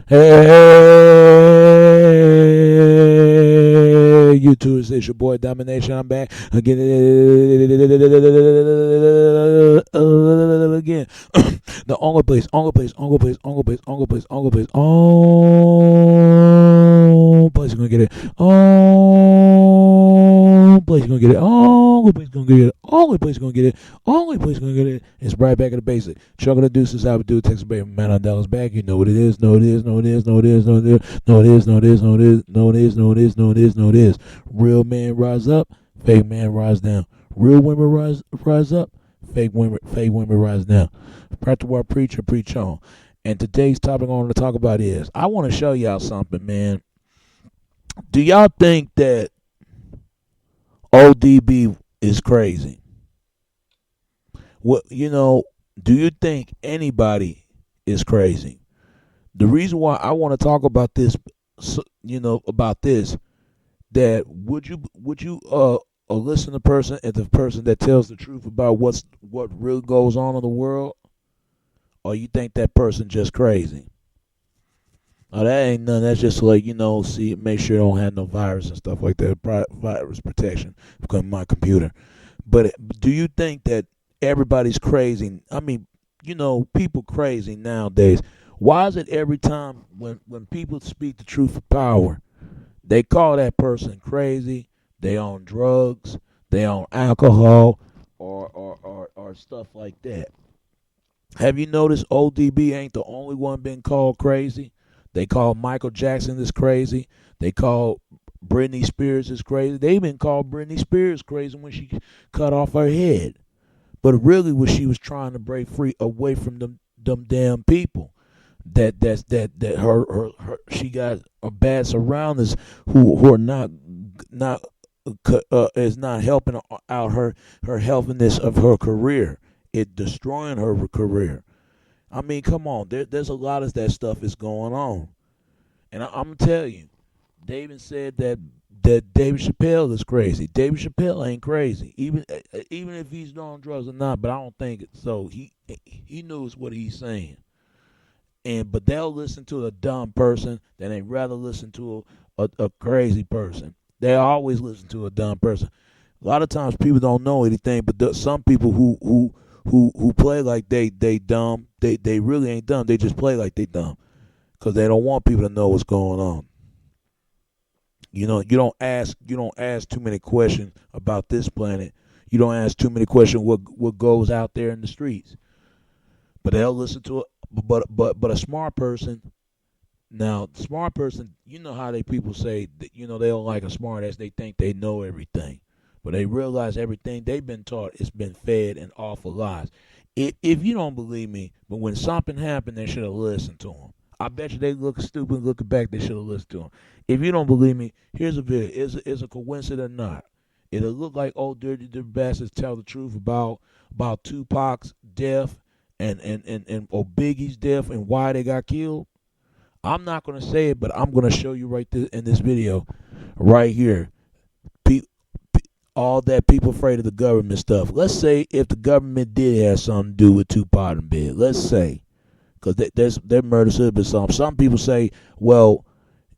Hey, YouTube, it's your boy Domination. I'm back again. Again. The only place, only place, only place, only place, only place, only place, only place you're gonna get it. Only place you're gonna get it. Only place you're gonna get it. Only place you're gonna get it. Only place you're gonna get it. It's right back at the basic. Chuck of the deuces, how we do. Texas Bay, man on Dallas back. You know what it is. Know it is. Know it is. Know it is. Know it is. Know it is. Know it is. Know it is. Know it is. Know it is. Know it is. Know it is. Real man rise up. Fake man rise down. Real women rise up. Fake women rise down. Practice what preacher preach on. And today's topic I want to talk about is I want to show y'all something, man. Do y'all think that ODB is crazy? What do you think anybody is crazy? The reason why I want to talk about this, that would you a listening person and the person that tells the truth about what really goes on in the world, or you think that person just crazy? Oh, that ain't none. That's just like, see, make sure it don't have no virus and stuff like that. Virus protection because my computer. But do you think that everybody's crazy? I mean, people crazy nowadays. Why is it every time when people speak the truth of power, they call that person crazy? They on drugs, they on alcohol, or stuff like that. Have you noticed ODB ain't the only one been called crazy? They call Michael Jackson this crazy. They call Britney Spears is crazy. They even called Britney Spears crazy when she cut off her head. But really, what she was trying to break free away from them damn people. That her she got a bad surroundings who are not is not helping out her healthiness of her career. It destroying her career. I mean, come on. There's a lot of that stuff is going on. And I'm going to tell you, they even said that David Chappelle is crazy. David Chappelle ain't crazy, even if he's doing drugs or not, but I don't think it. So he knows what he's saying. But they'll listen to a dumb person than they rather listen to a crazy person. They always listen to a dumb person. A lot of times people don't know anything, but some people who play like they dumb, they really ain't dumb. They just play like they dumb because they don't want people to know what's going on. You don't ask too many questions about this planet. You don't ask too many questions what goes out there in the streets. But they'll listen to it. But a smart person. Now, smart person, you know how people say that, they don't like a smart ass. They think they know everything. But they realize everything they've been taught is been fed and awful lies. If you don't believe me, but when something happened, they should have listened to them. I bet you they look stupid looking back. They should have listened to them. If you don't believe me, here's a video. Is a coincidence or not? It'll look like old dirty bastards tell the truth about Tupac's death and or Biggie's death and why they got killed. I'm not gonna say it, but I'm gonna show you right there in this video, right here. All that people afraid of the government stuff. Let's say if the government did have something to do with Tupac and Big, let's say, because their murder should have been something. Some people say, well,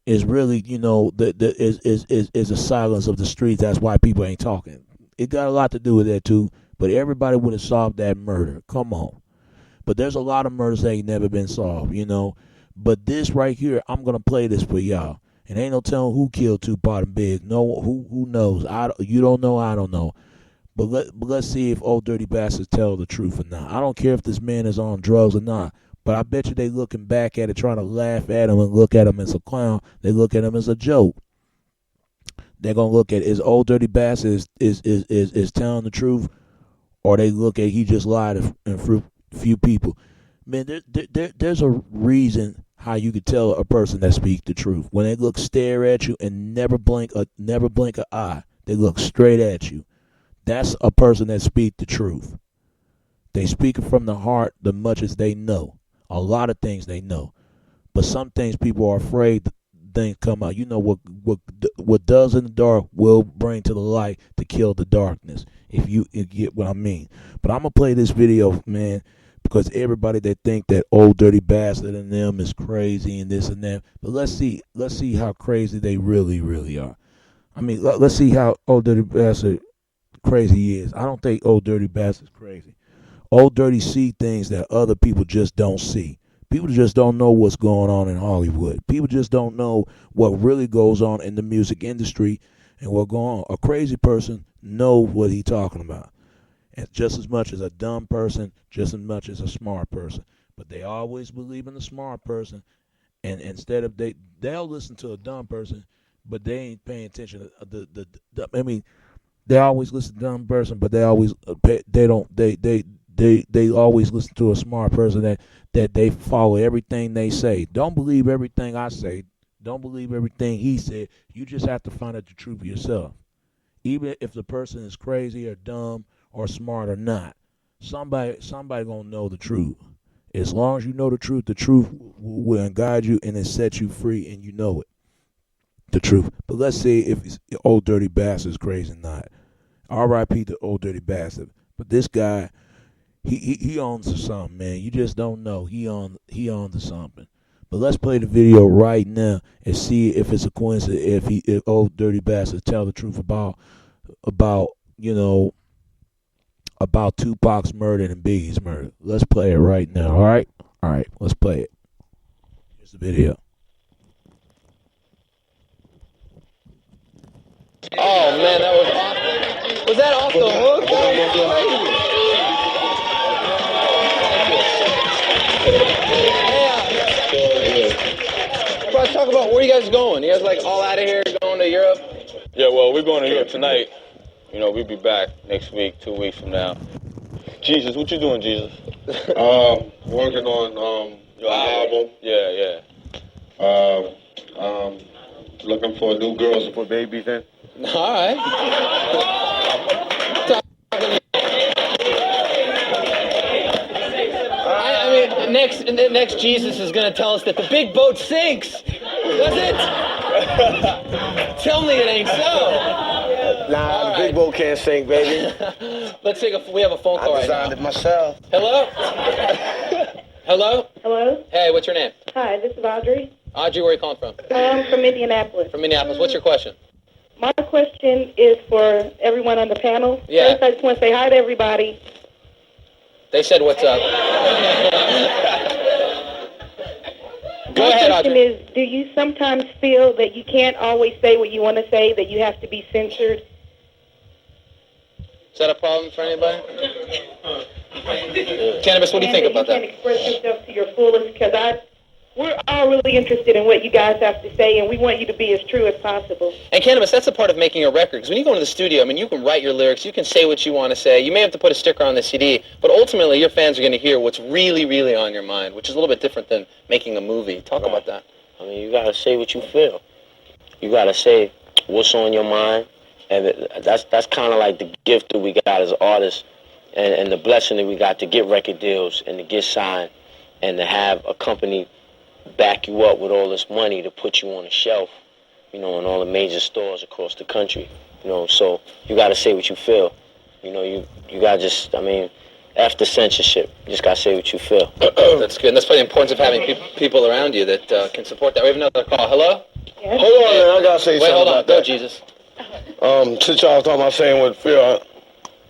it's really is a silence of the streets. That's why people ain't talking. It got a lot to do with that too. But everybody would have solved that murder. Come on. But there's a lot of murders that ain't never been solved. But this right here, I'm gonna play this for y'all. And ain't no telling who killed Tupac and Big. No, who knows? You don't know. I don't know. But let's see if old dirty bastards tell the truth or not. I don't care if this man is on drugs or not. But I bet you they looking back at it, trying to laugh at him and look at him as a clown. They look at him as a joke. They're gonna look at is old dirty bastard is telling the truth, or they look at he just lied in few people. Man, there's a reason how you could tell a person that speaks the truth. When they stare at you and never blink an eye, they look straight at you. That's a person that speaks the truth. They speak it from the heart, the much as they know. A lot of things they know, but some things people are afraid things come out. What does in the dark will bring to the light to kill the darkness. If you get what I mean. But I'm gonna play this video, man. because everybody that think that Old Dirty Bastard and them is crazy and this and that. But let's see how crazy they really are. I mean, let's see how Old Dirty Bastard crazy he is. I don't think Old Dirty Bastard's crazy. Old Dirty see things that other people just don't see. People just don't know what's going on in Hollywood. People just don't know what really goes on in the music industry and what goes on. A crazy person knows what he's talking about. And just as much as a dumb person, just as much as a smart person. But they always believe in the smart person. And instead of they'll listen to a dumb person, but they ain't paying attention to they always listen to a dumb person, but they always they always listen to a smart person that they follow everything they say. Don't believe everything I say. Don't believe everything he said. You just have to find out the truth yourself. Even if the person is crazy or dumb or smart or not, somebody gonna know the truth. As long as you know the truth will guide you and it sets you free, and you know it, the truth. But let's see if Old Dirty Bastard is crazy or not. R.I.P. to Old Dirty Bastard. But this guy, he owns to something, man. You just don't know. He on to something. But let's play the video right now and see if it's a coincidence if Old Dirty Bastard tell the truth about Tupac's murder and Biggie's murder. Let's play it right now. All right, let's play it. Here's the video. Oh man, that was awesome. Was that off the hook? That was crazy. Hey, let's talk about where you guys going. You guys like all out of here, going to Europe? Yeah, well, we're going to Europe tonight. You know, we'll be back next week, 2 weeks from now. Jesus, what you doing, Jesus? Working on your album. Yeah. Looking for new girls to put babies in. All right. I mean, next Jesus is going to tell us that the big boat sinks. Does it? Tell me it ain't so. Nah, the big boat can't sink, baby. Let's we have a phone call I right designed now. it myself. Hello? Hello? Hello? Hey, what's your name? Hi, this is Audrey. Audrey, where are you calling from? From Indianapolis. From Minneapolis. What's your question? My question is for everyone on the panel. Yeah. First, I just want to say hi to everybody. They said what's up. Go ahead, My question Audrey. is, do you sometimes feel that you can't always say what you want to say, that you have to be censored? Is that a problem for anybody? Cannabis, what do you think about that? You can't express yourself to your fullest, because we're all really interested in what you guys have to say, and we want you to be as true as possible. And Cannabis, that's a part of making a record. Because when you go into the studio, I mean, you can write your lyrics, you can say what you want to say. You may have to put a sticker on the CD, but ultimately your fans are going to hear what's really, really on your mind, which is a little bit different than making a movie. Talk about that. I mean, you gotta say what you feel. You gotta say what's on your mind, and that's kind of like the gift that we got as artists, and the blessing that we got to get record deals and to get signed, and to have a company back you up with all this money to put you on a shelf, you know, in all the major stores across the country, you know. So you got to say what you feel, you know. You got to just, I mean, after censorship, you just got to say what you feel. That's good. And that's probably the importance of having people around you that can support that. We have another call. Hello? Yes. Hold on, man. I gotta say Wait, something hold on. about Go, that. Jesus. Since y'all was talking about saying what feel,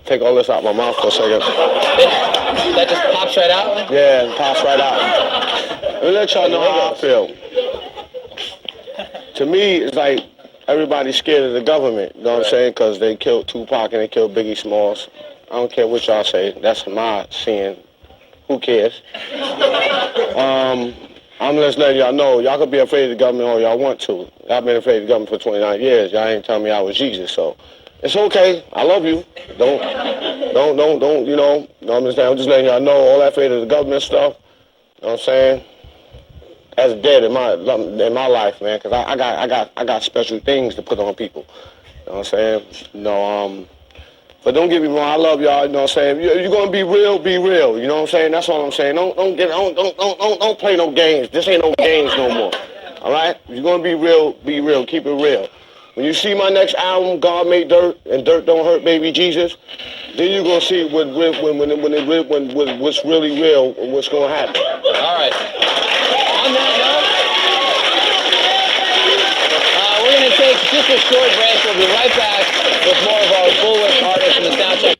take all this out my mouth for a second. That just pops right out? Yeah, it pops right out. Let me let y'all know how I feel. To me, it's like everybody's scared of the government, you know what I'm saying? Because they killed Tupac and they killed Biggie Smalls. I don't care what y'all say. That's my seeing. Who cares? I'm just letting y'all know, y'all could be afraid of the government all y'all want to. I've been afraid of the government for 29 years. Y'all ain't telling me I was Jesus, so it's okay. I love you. Don't, you know what I'm saying? I'm just letting y'all know all that afraid of the government stuff, you know what I'm saying? That's dead in my life, man, because I got special things to put on people, you know what I'm saying? You know, but don't get me wrong, I love y'all, you know what I'm saying? You're gonna be real, you know what I'm saying? That's all I'm saying. Don't play no games. This ain't no games no more. All right? If you're gonna be real, keep it real. You When you see my next album, God Made Dirt and Dirt Don't Hurt Baby Jesus, then you're gonna see what's really real and what's gonna happen. All right. On that note, we're going to take just a short break. We'll be right back with more of our Bulwark artists in the soundcheck.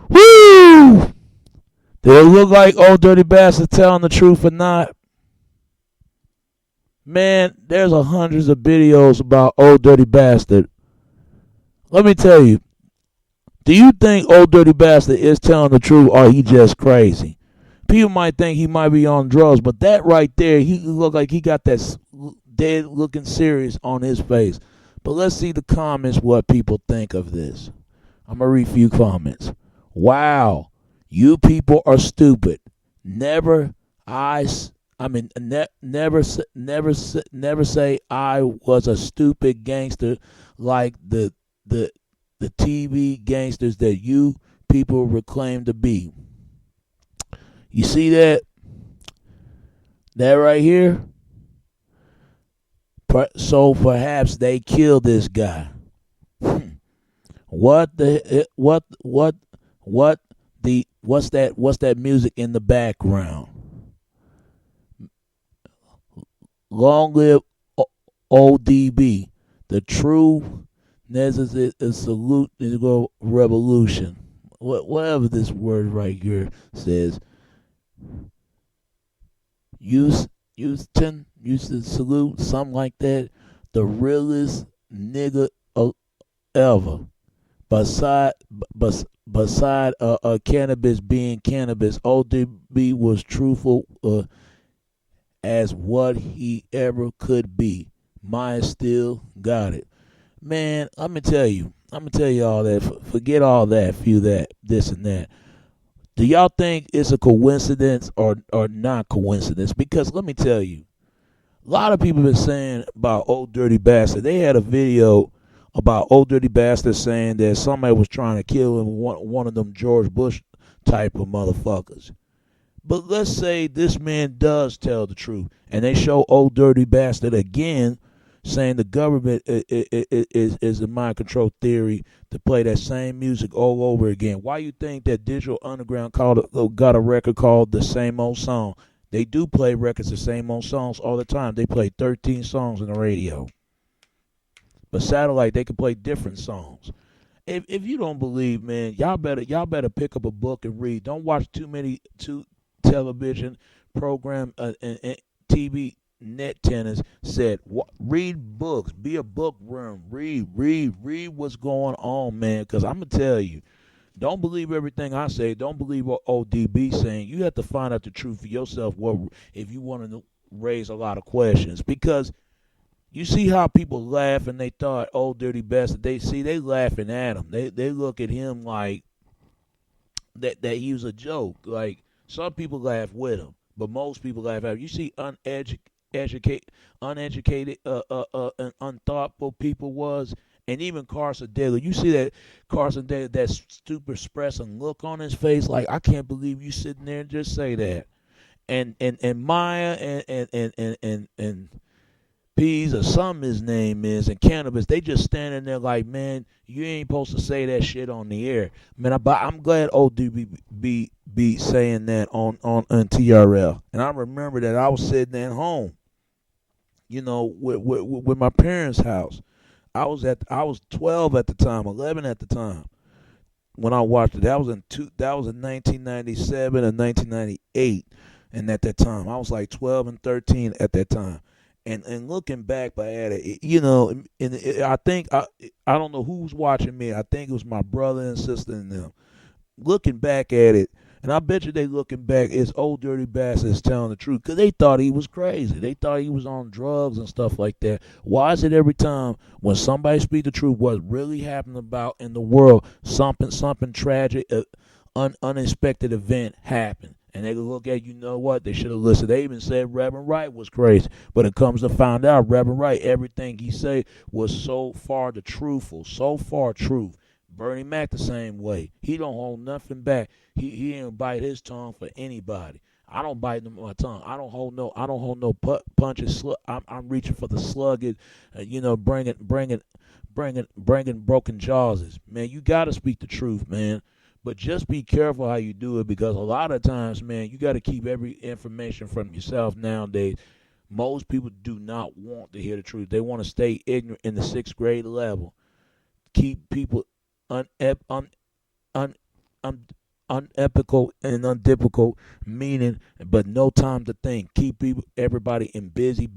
Woo! Did it look like Old Dirty Bastard telling the truth or not? Man, there's hundreds of videos about Old Dirty Bastard. Let me tell you, do you think Old Dirty Bastard is telling the truth or he just crazy? People might think he might be on drugs, but that right there, he look like he got that dead looking serious on his face. But let's see the comments, what people think of this. I'm going to read a few comments. Wow, you people are stupid. Never say I was a stupid gangster like the TV gangsters that you people reclaim to be. You see that? That right here? So perhaps they killed this guy. What's that music in the background? Long live ODB, the true necessary salute revolution. Whatever this word right here says. Houston, salute, something like that. The realest nigga ever. Beside cannabis being cannabis, ODB was truthful as what he ever could be. Mine still got it. Man, I'm gonna tell you all that. Forget all that, this and that. Do y'all think it's a coincidence or not coincidence? Because let me tell you, a lot of people have been saying about Old Dirty Bastard. They had a video about Old Dirty Bastard saying that somebody was trying to kill him, one of them George Bush type of motherfuckers. But let's say this man does tell the truth, and they show Old Dirty Bastard again saying the government is a mind control theory to play that same music all over again. Why you think that Digital Underground got a record called The Same Old Song? They do play records, the same old songs all the time. They play 13 songs on the radio. But satellite, they can play different songs. If you don't believe, man, y'all better pick up a book and read. Don't watch too television program and TV net tennis said. Read books. Be a bookworm. Read what's going on, man. Because I'm gonna tell you, don't believe everything I say. Don't believe what ODB saying. You have to find out the truth for yourself. If you want to raise a lot of questions, because you see how people laugh and they thought Old Dirty Bastard. They laughing at him. They look at him like that he was a joke. Like some people laugh with him, but most people laugh at him. You see uneducated, and unthoughtful people was, and even Carson Daly. You see that Carson Daly, that stupid expressing look on his face, like I can't believe you sitting there and just say that. And Maya and Peas or something his name is, and Cannabis, they just standing there like, man, you ain't supposed to say that shit on the air. Man, I'm glad ODB be saying that on TRL. And I remember that I was sitting at home, with my parents' house. I was 12 at the time, 11 at the time when I watched it. That was in 1997 and 1998, and at that time I was like 12 and 13 at that time. And looking back at it, I think I don't know who was watching me. I think it was my brother and sister and them. Looking back at it, and I bet you they looking back, it's Old Dirty Bastards telling the truth, because they thought he was crazy. They thought he was on drugs and stuff like that. Why is it every time when somebody speak the truth, what really happened about in the world, something tragic, unexpected event happened? And they look at, they should have listened. They even said Reverend Wright was crazy. But it comes to find out, Reverend Wright, everything he said was so far truth. Bernie Mac the same way. He don't hold nothing back. He ain't bite his tongue for anybody. I don't bite my tongue. I don't hold no punches. I'm reaching for the slugget, bringing broken jaws. Man, you got to speak the truth, man. But just be careful how you do it, because a lot of times, man, you got to keep every information from yourself nowadays. Most people do not want to hear the truth. They want to stay ignorant in the 6th grade level. Keep people unethical and untypical meaning, but no time to think. Keep everybody in busy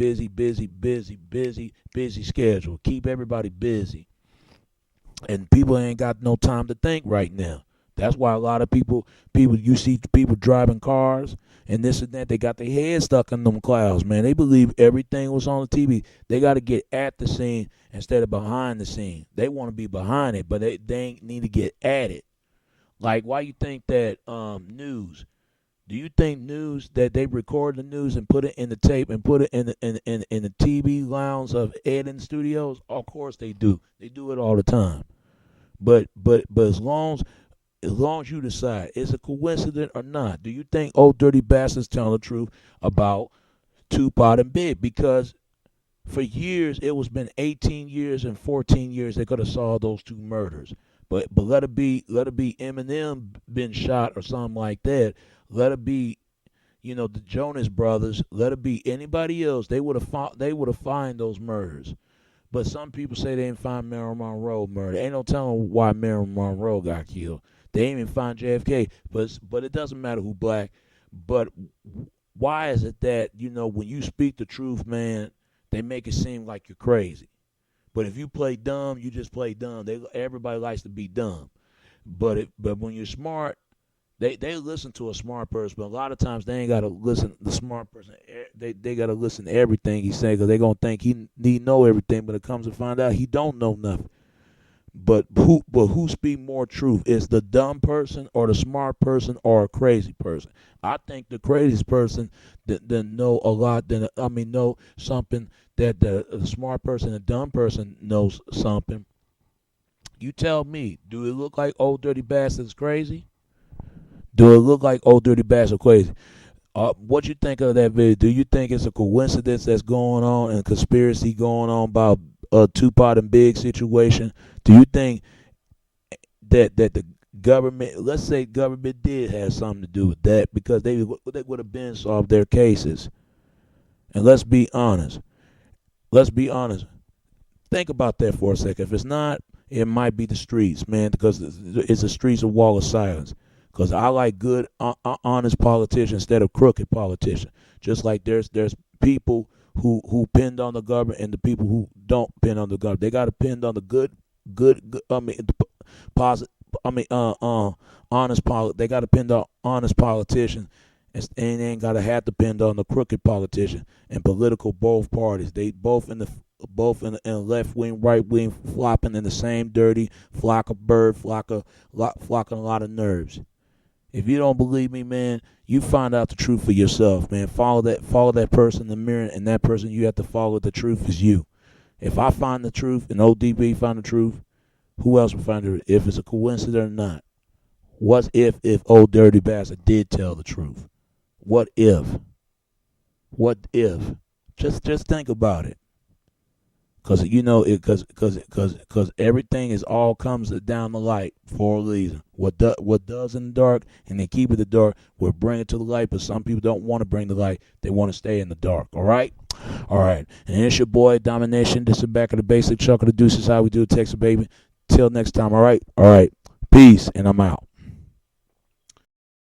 schedule. Keep everybody busy. And people ain't got no time to think right now. That's why a lot of people, you see people driving cars and this and that, they got their head stuck in them clouds, man. They believe everything was on the TV. They got to get at the scene instead of behind the scene. They want to be behind it, but they need to get at it. Like, why you think that news? Do you think news, that they record the news and put it in the tape and put it in the TV lounge of editing studios? Of course they do. They do it all the time. But as long as you decide, is it coincidence or not? Do you think Old Dirty Bastards telling the truth about Tupac and Big? Because for years it was been 18 years and 14 years they could have solved those 2 murders. But let it be Eminem been shot or something like that. Let it be, the Jonas Brothers. Let it be anybody else. They would have found those murders. But some people say they didn't find Marilyn Monroe murder. Ain't no telling why Marilyn Monroe got killed. They didn't even find JFK. But it doesn't matter who black. But why is it that, when you speak the truth, man, they make it seem like you're crazy? But if you play dumb, you just play dumb. Everybody likes to be dumb. But when you're smart, they listen to a smart person. But a lot of times they ain't got to listen to the smart person. They got to listen to everything he say, because they going to think he know everything. But it comes to find out he don't know nothing. But who speak more truth? Is the dumb person or the smart person or a crazy person? I think the craziest person that know a lot, know something that the smart person, the dumb person knows something. You tell me, do it look like Old Dirty Bastards crazy? Do it look like Old Dirty Bastards crazy? What you think of that video? Do you think it's a coincidence that's going on and conspiracy going on about Tupac and Big situation? Do you think that the government, let's say government did have something to do with that, because they would have been solved their cases? And let's be honest. Think about that for a second. If it's not, it might be the streets, man, because it's the streets, a wall of silence. Because I like good, honest politicians instead of crooked politicians. Just like there's people who pinned on the government and the people who don't pin on the government. They got to pin on the they got to pin on honest politicians, and they ain't got to have to pin on the crooked politician. And political both parties, they both in the left wing, right wing, flopping in the same dirty flock of bird, flocking a lot of nerves. If you don't believe me, man, you find out the truth for yourself, man. Follow that person in the mirror, and that person you have to follow the truth is you. If I find the truth and ODB find the truth, who else will find it? If it's a coincidence or not? What if Old Dirty Bastard did tell the truth? What if? Just think about it. Because because everything is all comes down the light for a reason. What does in the dark, and they keep it in the dark, will bring it to the light. But some people don't want to bring the light; they want to stay in the dark. All right. And it's your boy Domination. This is Back of the Basic. Chuck of the Deuces. How we do it, Texas baby. Till next time. All right. Peace, and I'm out.